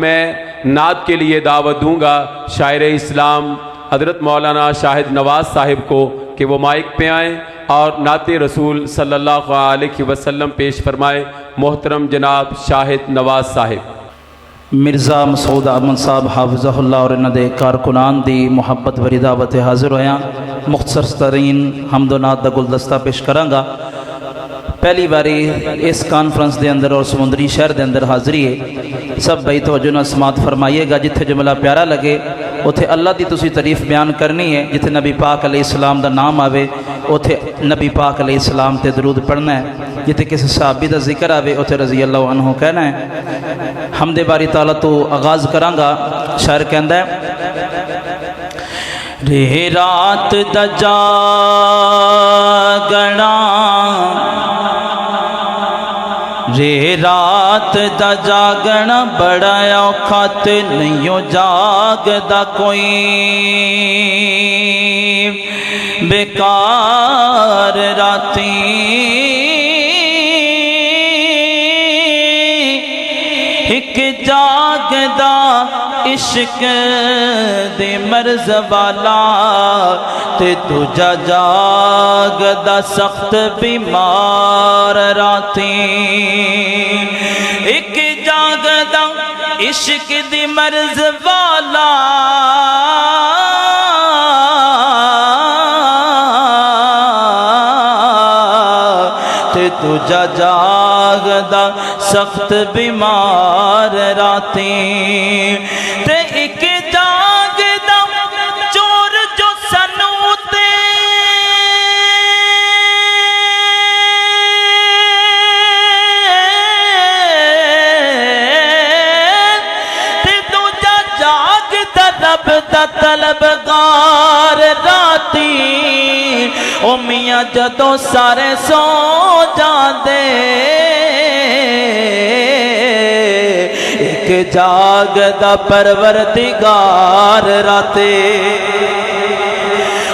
میں نعت کے لیے دعوت دوں گا شاعر اسلام حضرت مولانا شاہد نواز صاحب کو کہ وہ مائک پہ آئیں اور نعت رسول صلی اللہ علیہ وسلم پیش فرمائیں۔ محترم جناب شاہد نواز صاحب۔ مرزا مسعود احمد صاحب حافظہ اللہ اور انہاں دے کارکنان دی محبت بری دعوت حاضر ہویاں۔ مختصر ترین حمد و نعت دا گلدستہ پیش کراں گا۔ پہلی باری اس کانفرنس دے اندر اور سمندری شہر دے اندر حاضری ہے، سب بھائی توجہ نال سماعت فرمائیے گا۔ جتھے جملہ پیارا لگے اتھے اللہ دی تسی تعریف بیان کرنی ہے، جتھے نبی پاک علیہ السلام دا نام آوے اتھے نبی پاک علیہ السلام تے درود پڑھنا ہے، جتھے کسی صحابی دا ذکر آوے اتھے رضی اللہ عنہ کہنا ہے۔ حمد باری تعالیٰ تو آغاز کراں گا۔ شاعر کہندا ہے رے رات دا جاگنا، رے رات دا جاگنا بڑا اوکھا تے نہیں جاگدا کوئی، بیکار راتی ایک جاگدا عشق دے مرز والا تے دوجا جاگدا سخت بیمار راتی، ایک جاگدا عشق دے مرز والا تے دوجا جاگدا سخت بیمار راتی، تے ایک جاگدا چور جو سنو تے دوجا جاگدا رب دا طلبگار راتی، او میاں جدوں سارے سو جاندے ایک جاگدا پروردگار راتے،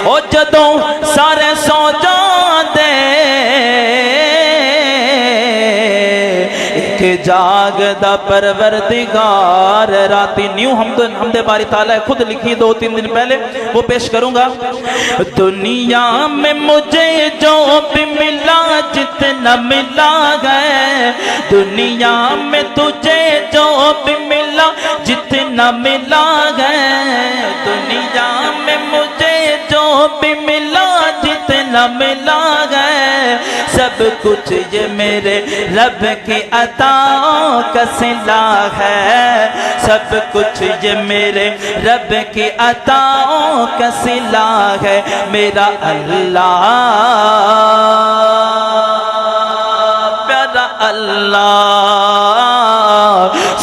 او جدوں سارے سو جاندے ایک جاگدا پروردگار راتی۔ نیو حمد باری تعالیٰ خود لکھی 2-3 دن پہلے، وہ پیش کروں گا۔ دنیا میں مجھے جو بھی ملا جتنا ملا گئے، دنیا میں تجھے جو بھی ملا جتنا ملا گئے، دنیا میں مجھے جو بھی ملا جتنا ملا گئے، سب کچھ یہ میرے رب کی عطاؤں کا صلہ ہے، سب کچھ یہ میرے رب کی عطاؤں کا صلہ ہے۔ میرا اللہ پیارا اللہ،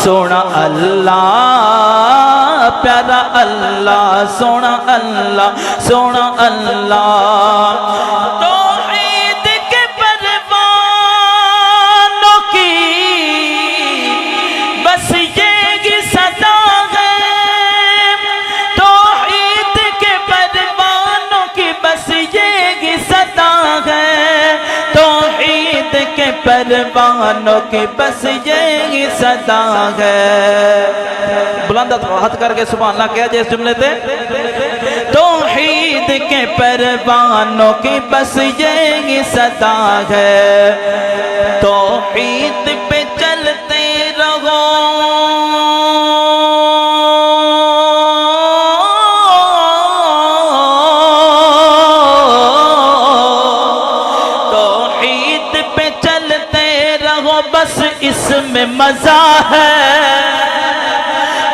سونا اللہ پیارا اللہ، سونا اللہ، سونا اللہ، توحید کے پروانوں کی بس یہ صدا ہے، توحید کے پروانوں کی بس یہ صدا ہے، توحید کے پروانوں کی بس یہ صدا ہے۔ بلند ہاتھ کر کے سبحان اللہ کہا جائے اس جملے تے، توحید کے پروانوں کی بس یہ صدا ہے، توحید پہ چلتے رہو، توحید پہ چلتے رہو بس اس میں مزہ ہے،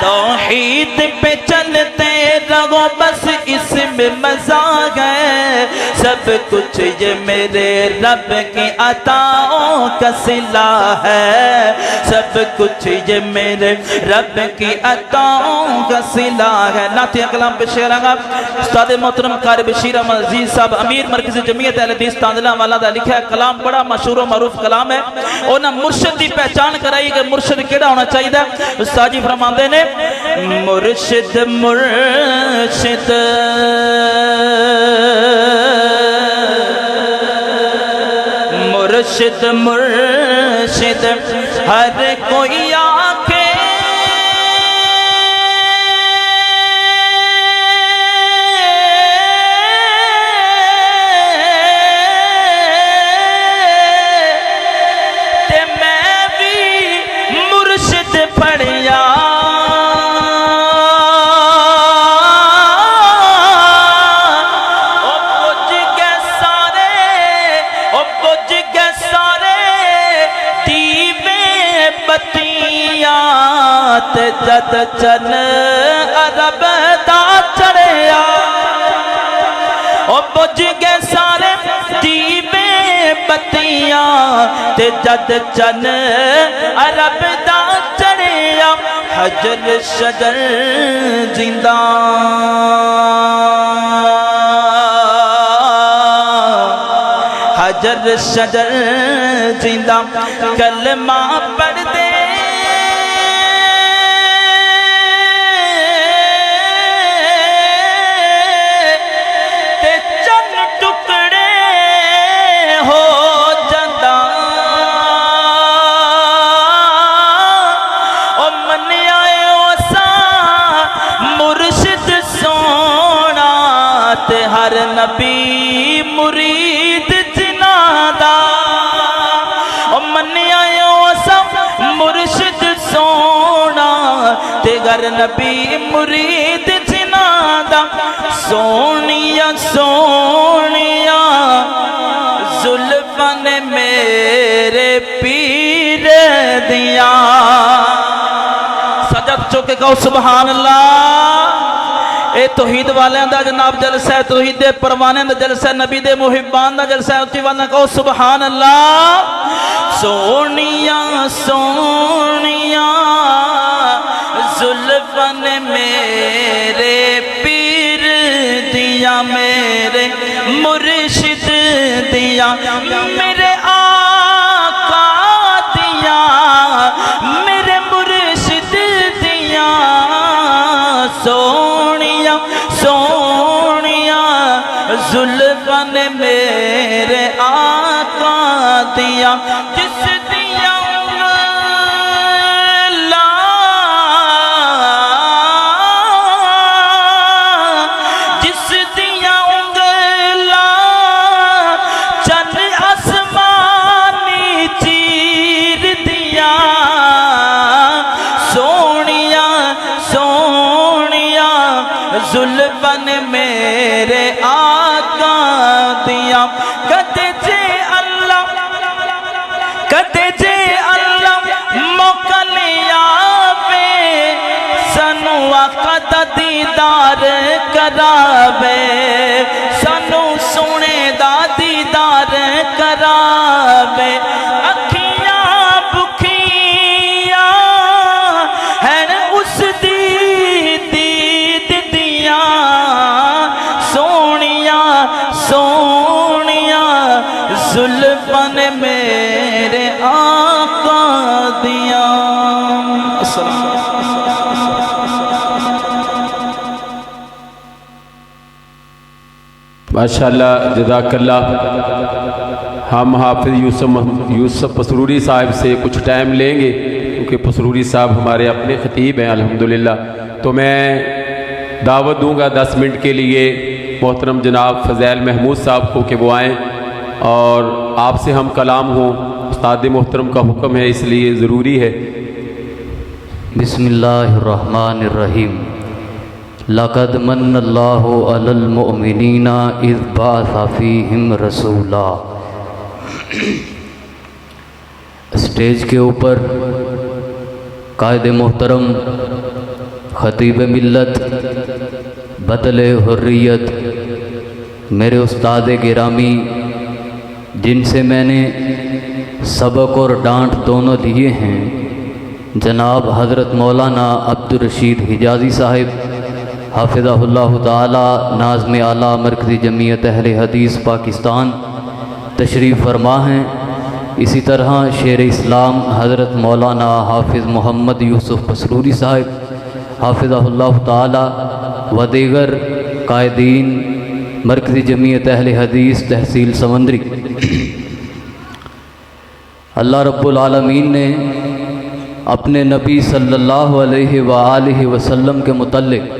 توحید پہ چلتے رہو بس اس میں مزہ ہے، سب کچھ یہ میرے رب کی عطاؤں کا صلہ ہے، سب کچھ یہ میرے رب کی عطاؤں کا صلہ ہے۔ نعتیہ کلام پیش کروں گا۔ استاد محترم قاری بشیر احمد عزیز صاحب امیر مرکز جمعیت اہل حدیث تاندلہ والا دا لکھا ہے کلام، بڑا مشہور و معروف کلام ہے، انہاں مرشد دی پہچان کرائی کہ مرشد کیڑا ہونا چاہیے۔ استاد جی فرماندے نے مرشد مرشد مرشد مرشد ہر کوئی آکے تے جد چن عرب دا چڑھیا او بجھ گئے سارے دیوے بتیاں تے جد چن عرب دا چڑھیا حجر شجر زندہ حجر شجر زندہ کلمہ پڑھ دے تے چند ٹکڑے ہو جاندہ او منیا اوسا مرشد سونا تے ہر نبی مرید مرشد سونا تے گر نبی مرید جنادا سونیا سونیا زلفن میرے پیر دیا سجد چکے کہو سبحان اللہ اے توحید والے دا جناب جلسہ ہے توحید دے پروانے دا جلسہ ہے نبی دے محبان دا جلسہ ہے اچھی والے کہو سبحان اللہ سونیا سونیا زلفن میرے پیر دیا میرے مرشد دیا میرے آقا دیا میرے مرشد دیا سونیا سونیا زلفن میرے آقا دیا جس دیا جس دیا انگلا چند آسمانی چیر دیا سونیا سونیا زلفن میرے آقا دیا کہتے جے اللہ کہتے جے اللہ موقع لیا بے سنو آقا دا دیدار کرابے سنو سونے دا دیدار کرابے اکھیاں بکھیاں ہیں اس دید دیاں سونیا سونیا زلفن میرے آقا دیا ماشاءاللہ جزاک اللہ ہم حافظ یوسف پسروری صاحب سے کچھ ٹائم لیں گے کیونکہ پسروری صاحب ہمارے اپنے خطیب ہیں الحمدللہ تو میں دعوت دوں گا 10 منٹ کے لیے محترم جناب فضیل محمود صاحب کو کہ وہ آئیں اور آپ سے ہم کلام ہوں استاد محترم کا حکم ہے اس لیے ضروری ہے بسم اللہ الرحمن الرحیم لقد من اللہ علی المؤمنین اذ بعث فیہم رسولا اسٹیج کے اوپر قائد محترم خطیب ملت بطل حریت میرے استاد گرامی جن سے میں نے سبق اور ڈانٹ دونوں لیے ہیں جناب حضرت مولانا عبدالرشید حجازی صاحب حافظہ اللہ تعالی ناظم اعلیٰ مرکزی جمعیت اہل حدیث پاکستان تشریف فرما ہیں اسی طرح شیر اسلام حضرت مولانا حافظ محمد یوسف پسروری صاحب حافظہ اللہ تعالی و دیگر قائدین مرکزی جمعیت اہل حدیث تحصیل سمندری اللہ رب العالمین نے اپنے نبی صلی اللہ علیہ وآلہ وسلم کے متعلق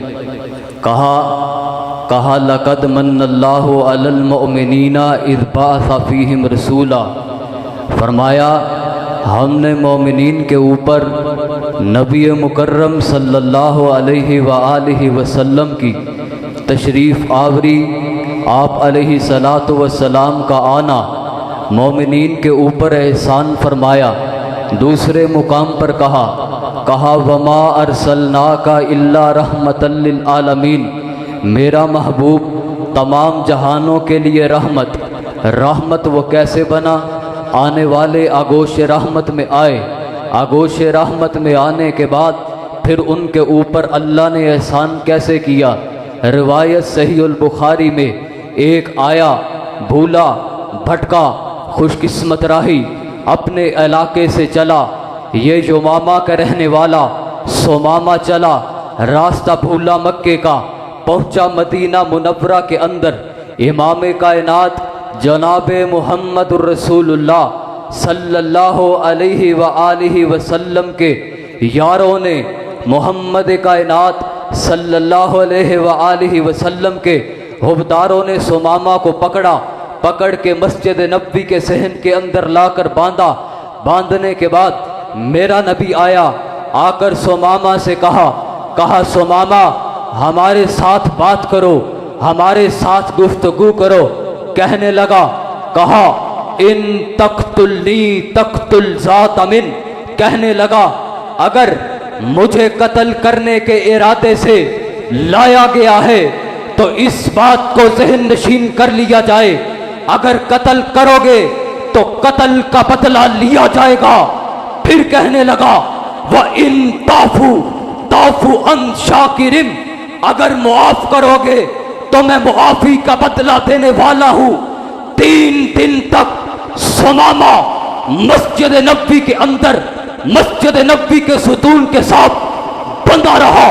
کہا لقد من اللہ علی المؤمنین اذ بعث فیہم رسولا فرمایا ہم نے مومنین کے اوپر نبی مکرم صلی اللہ علیہ وآلہ وسلم کی تشریف آوری آپ علیہ السلام کا آنا مومنین کے اوپر احسان فرمایا دوسرے مقام پر کہا کہا وما ارسلناک الا رحمۃ للعالمین، میرا محبوب تمام جہانوں کے لیے رحمت وہ کیسے بنا؟ آنے والے آگوش رحمت میں آئے، آگوش رحمت میں آنے کے بعد پھر ان کے اوپر اللہ نے احسان کیسے کیا؟ روایت صحیح البخاری میں ایک آیا بھولا بھٹکا خوش قسمت راہی اپنے علاقے سے چلا، یہ یمامہ کا رہنے والا سمامہ چلا، راستہ بھولا مکے کا، پہنچا مدینہ منورہ کے اندر، امام کائنات جناب محمد الرسول اللہ صلی اللہ علیہ وآلہ وسلم کے یاروں نے محمد کائنات صلی اللہ علیہ وآلہ وسلم کے حبداروں نے سمامہ کو پکڑ کے مسجد نبوی کے صحن کے اندر لا کر باندھنے کے بعد میرا نبی آیا، آ کر سمامہ سے کہا سمامہ ہمارے ساتھ بات کرو، ہمارے ساتھ گفتگو کرو۔ کہنے لگا، کہا ان تقتلنی تقتل ذات من، کہنے لگا اگر مجھے قتل کرنے کے ارادے سے لایا گیا ہے تو اس بات کو ذہن نشین کر لیا جائے، اگر قتل کرو گے تو قتل کا بدلہ لیا جائے گا۔ پھر کہنے لگا وَإِن تَعْفُوا عَنْ شَاكِرٍ، اگر معاف کرو گے تو میں معافی کا بدلہ دینے والا ہوں۔ 3 دن تک سمامہ مسجد نبوی کے اندر مسجد نبوی کے ستون کے ساتھ بندہ رہا۔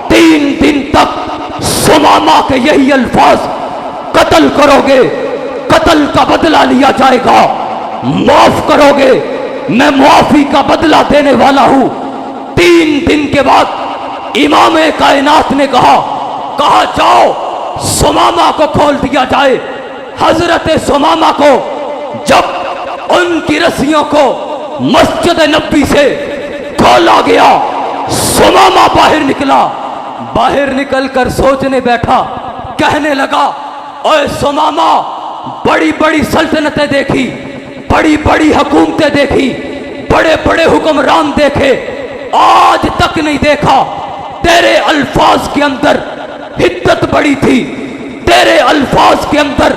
3 دن تک سمامہ کے یہی الفاظ، قتل کرو گے قتل کا بدلہ لیا جائے گا، معاف کرو گے میں معافی کا بدلہ دینے والا ہوں۔ 3 دن کے بعد امام کائنات نے کہا جاؤ سمامہ کو کھول دیا جائے۔ حضرت سمامہ کو جب ان کی رسیوں کو مسجد نبوی سے کھولا گیا، سمامہ باہر نکل کر سوچنے بیٹھا، کہنے لگا اے سمامہ بڑی بڑی سلطنتیں دیکھی، بڑی بڑی حکومتیں دیکھی، بڑے بڑے حکمران دیکھے، آج تک نہیں دیکھا تیرے الفاظ کے اندر حدت بڑی تھی، تیرے الفاظ کے اندر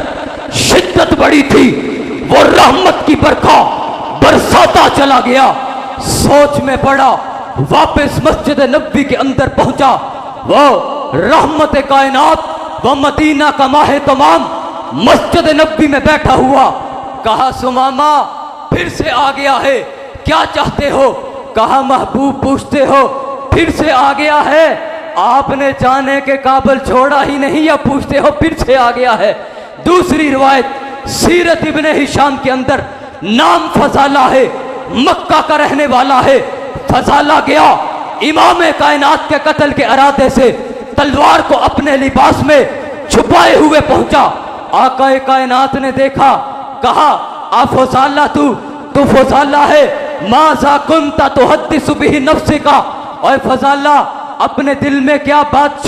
شدت بڑی تھی، وہ رحمت کی برکھا برساتا چلا گیا۔ سوچ میں پڑا، واپس مسجد نبوی کے اندر پہنچا، وہ رحمت کائنات وہ مدینہ کا ماہ تمام مسجد نبوی میں بیٹھا ہوا۔ کہا سمامہ پھر سے آ گیا ہے، کیا چاہتے ہو؟ کہا محبوب پوچھتے ہو پھر سے آ گیا ہے؟ آپ نے جانے کے قابل چھوڑا ہی نہیں، یا پوچھتے ہو پھر سے آ گیا ہے؟ دوسری روایت سیرت ابن ہشام کے اندر نام فضالہ ہے، مکہ کا رہنے والا ہے۔ فضالہ گیا امام کائنات کے قتل کے ارادے سے تلوار کو اپنے لباس میں چھپائے ہوئے پہنچا۔ آقا کائنات نے دیکھا، کہا فضالہ تو فضالہ ہے، ماذا کنت تحدث به نفسک، اور فضالہ اپنے دل میں کیا بات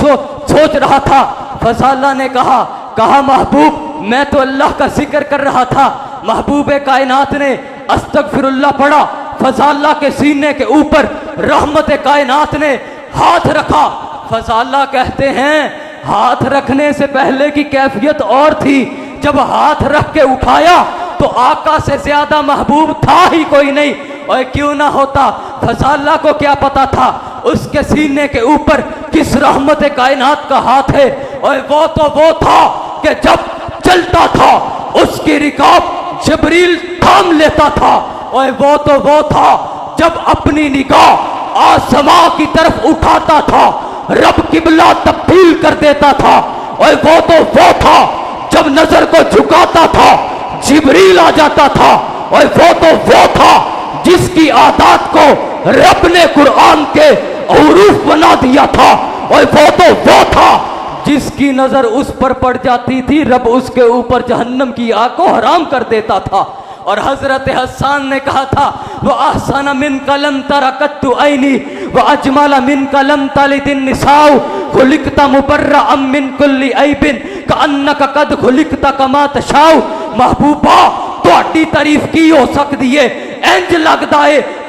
سوچ رہا تھا؟ فضالہ نے کہا محبوب میں تو اللہ کا ذکر کر رہا تھا۔ محبوب کائنات نے استغفر اللہ پڑھا، فضالہ کے سینے کے اوپر رحمت کائنات نے ہاتھ رکھا۔ فضالہ کہتے ہیں ہاتھ رکھنے سے پہلے کی کیفیت اور تھی، جب ہاتھ رکھ کے اٹھایا تو آقا سے زیادہ محبوب تھا ہی کوئی نہیں۔ اور کیوں نہ ہوتا، فضالہ کو کیا پتا تھا اس کے سینے کے اوپر کس رحمت کائنات کا ہاتھ ہے۔ اور وہ تو وہ تھا کہ جب چلتا تھا اس کی رکاب جبریل تھام لیتا تھا، اور وہ تو وہ تھا جب اپنی نگاہ آسمان کی طرف اٹھاتا تھا رب قبلہ تبدیل کر دیتا تھا، اور وہ تو وہ تھا جب نظر کو جھکاتا تھا جبریل آ جاتا تھا، اور وہ تو وہ تھا جس کی عادات کو رب نے قرآن کے حروف بنا دیا تھا، اور وہ تو وہ تھا جس کی نظر اس پر پڑ جاتی تھی رب اس کے اوپر جہنم کی آگ کو حرام کر دیتا تھا۔ اور حضرت حسان نے کہا تھا وَأَحْسَنَ مِنْكَ لَمْ تَرَ قَطُّ عَيْنِي وَأَجْمَلَ مِنْكَ لَمْ تَلِدِ النِّسَاءُ خُلِقْتَ مُبَرَّأً مِنْ كُلِّ عَيْبٍ كَأَنَّكَ قَدْ خُلِقْتَ كَمَا تَشَاءُ۔ محبوبہ تہاڈی تعریف کی ہو سکتی ہے، انج لگدا ہے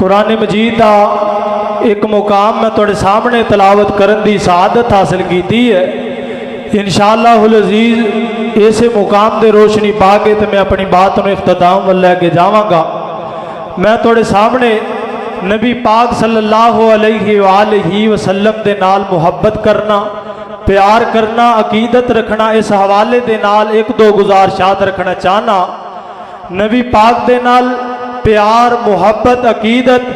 قرآن مجید دا ایک مقام میں تھوڑے سامنے تلاوت کرن دی سعادت حاصل کی ہے انشاءاللہ العزیز اسے مقام دے روشنی پا کے تو میں اپنی بات انہوں اختتام واللہ کے جاواں گا میں تھوڑے سامنے نبی پاک صلی اللہ علیہ وآلہ وسلم دے نال محبت کرنا پیار کرنا عقیدت رکھنا اس حوالے دے نال ایک دو گزارشات رکھنا چاہنا نبی پاک دے نال پیار محبت عقیدت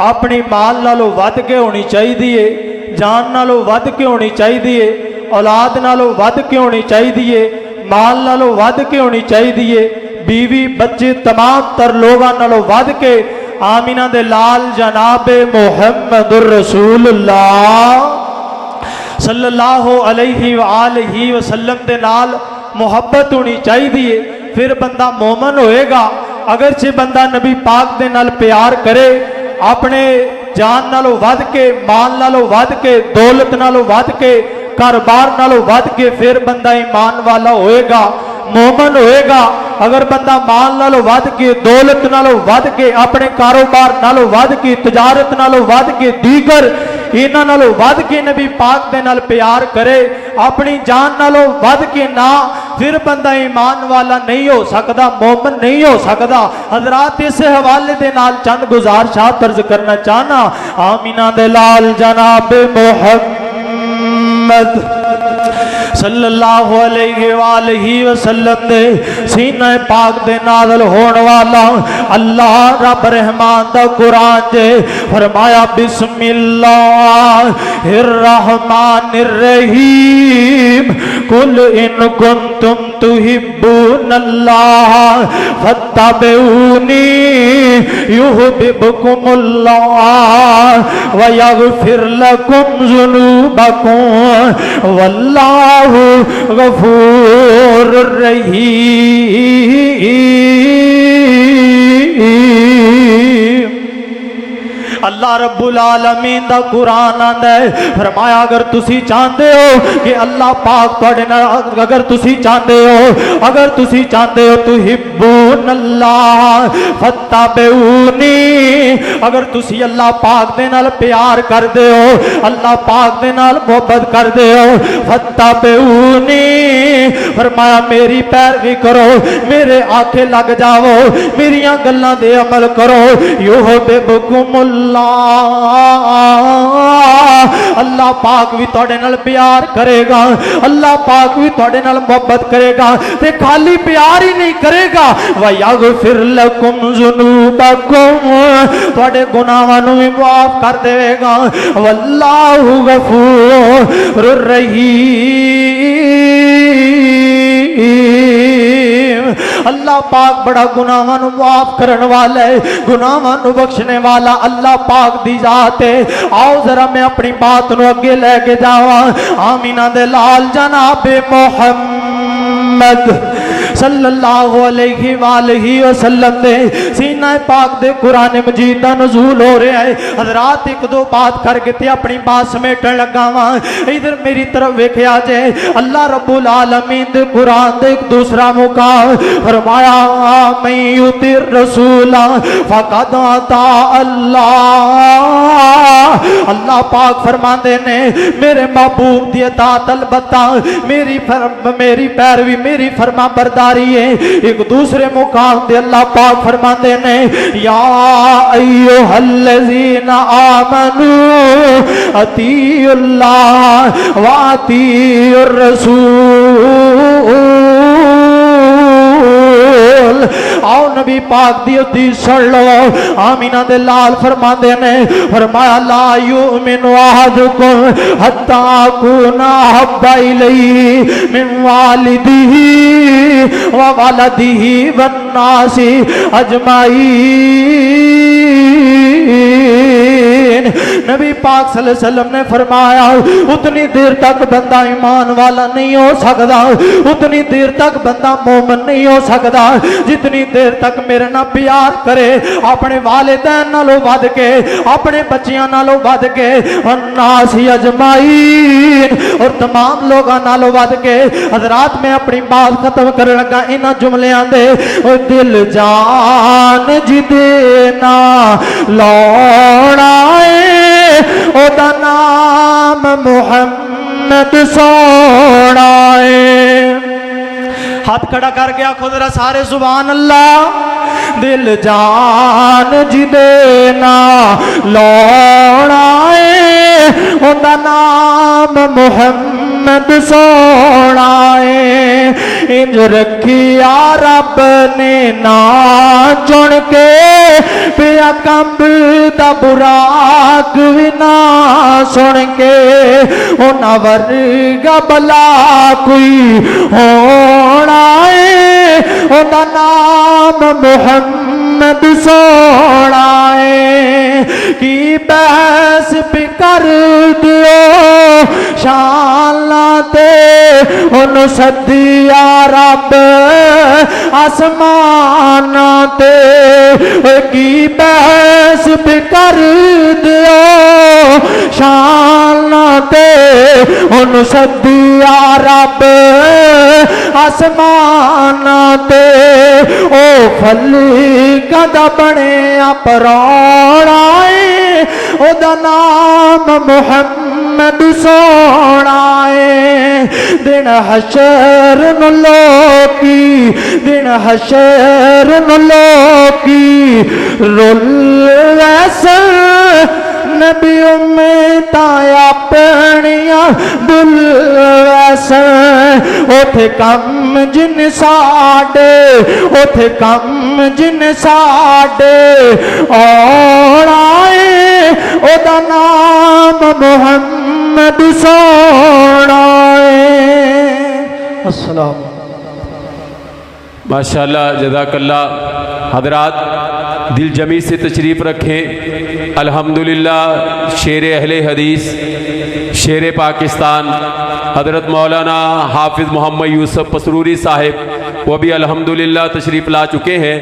اپنی مال نالو ود کے ہونی چاہیے جان نالو ود کے ہونی چاہیے اولاد نالو ود کے ہونی چاہیے مال نالو ود کے ہونی چاہیے بیوی بچے تمام تر لوگاں نالو ود کے آمینہ دے لال جناب محمد الرسول اللہ صلی اللہ علیہ وآلہ وسلم دے نال محبت ہونی چاہیے پھر بندہ مومن ہوئے گا اگرچہ بندہ نبی پاک دے نال پیار کرے اپنے جان نالو ود کے مال نالو ود کے دولت نالو ود کے کاروبار نالو ود کے پھر بندہ ایمان والا ہوئے گا مومن ہوئے گا اگر بندہ مال نالو ود کے دولت نالو ود کے اپنے کاروبار نالو ود کے تجارت نالو ود کے دیگر اینا نالو ود کے نبی پاک دے نال پیار کرے اپنی جان نالو ود کے نہ پھر بندہ ایمان والا نہیں ہو سکتا مومن نہیں ہو سکتا حضرات اس حوالے دے نال چند گزارشات عرض کرنا چاہنا آمینہ دے لال جناب محمد صلی اللہ علیہ وآلہ وسلم دے سینہ پاک دے نازل ہون والا اللہ رب رحمان دا قرآن جے فرمایا بسم اللہ الرحمن الرحیم قل ان کنتم تحبون اللہ فاتبعونی یحببکم اللہ ویغفر لکم ذنوبکم واللہ غفور رحیم اللہ رب العالمین دا قرآن آندا ہے فرمایا اگر تسی چاہتے ہو کہ اللہ پاک تواڈے نال اگر تسی چاہتے ہو تحبون اللہ فتبعونی اگر تسی اللہ پاک دے نال پیار کر دے ہو اللہ پاک دے نال محبت کر دے ہو فتبعونی فرمایا میری پیروی کرو میرے آکھے لگ جاؤ میریاں گلاں دے عمل کرو یحببکم اللہ اللہ پاک بھی تواڈے نال پیار کرے گا اللہ پاک بھی تواڈے نال محبت کرے گا تے خالی پیار ہی نہیں کرے گا وَيَغْفِرْ لَكُمْ ذُنُوبَكُمْ تواڈے گناہاں نوں بھی معاف کر دے گا واللہ غفور رحیم اللہ پاک بڑا گناہاں نوں معاف کرن والا ہے گناہاں نوں بخشنے والا اللہ پاک دی ذات ہے آؤ ذرا میں اپنی بات نوں اگے لے کے جاواں آمینہ دے لال جناب محمد صلی اللہ علیہ وآلہ وسلم دے سینہ پاک دے قرآن مجید دا نزول ہو رہا ہے حضرات ایک دو بات کر کے تے اپنی بات سمیٹن لگا واں ادھر میری طرف ویکھیا جائے اللہ رب العالمین دے قرآن دے ایک دوسرا مقام فرمایا من یطع الرسول فقد اطاع اللہ اللہ پاک فرماندے نے میرے محبوب دی اطاعت البتہ میری پیروی میری فرما برداری ہے ایک دوسرے مقام دے اللہ پاک فرماندے نے یا ایھا الذین آمنوا اطیعوا اللہ واطیعوا الرسول آؤ نبی پاک دی حدیث سن لو آمینہ دے لال فرماندے نے فرمایا لا یؤمن احدکم حتی اکون احب الیہ من والدہ وولدہ والناس اجمعین نبی پاک صلی اللہ علیہ وسلم نے فرمایا اتنی دیر تک بندہ ایمان والا نہیں ہو سکتا، اتنی دیر تک بندہ مومن نہیں ہو سکتا جتنی دیر تک میرے نہ پیار کرے اپنے والدین نالوں ود کے، اپنے بچیاں نالوں ود کے، الناس اجمعین اور تمام لوگاں نالوں ود کے۔ حضرات میں اپنی بات ختم کرنے لگا انہاں جملیاں دے، او دل جان جی دینا لوڑا ہے او دا نام محمد سونا ہے۔ ہاتھ کھڑا کر کے آخو ذرا سارے سبحان اللہ۔ دل جان جی دینا لوڑا ہے ان دا نام محمد سونا ہے۔ انج رکھیا رب نے نا چن کے پیا کمب دا براق بھی نہ سن کے، انہاں ورگا بلا کوئی ہونا ہے ان دا نام محمد سونا ہے۔ کی بحث بھی کر دیو شاناتے ان سدیا رب آسماناتے، کی بحث بھی کر دیو شاناتے ان سدیا رب آسماناتے۔ او فلی کدا بنے پروڑا ہے او دا نام محمد سونا ہے۔ دن حشر نو لوکی، دن حشر نو لوکی رول ویسا نبی امیتا اپنیاں دل ویسا، اوتھے کم جن ساڑے، اوتھے کم جن ساڑے اور آئے او دا نام محمد سونا ہے۔ السلام ماشاءاللہ جزاک اللہ۔ حضرات دل جمی سے تشریف رکھیں۔ الحمدللہ شیر اہل حدیث، شیر پاکستان حضرت مولانا حافظ محمد یوسف پسروری صاحب وہ بھی الحمدللہ تشریف لا چکے ہیں۔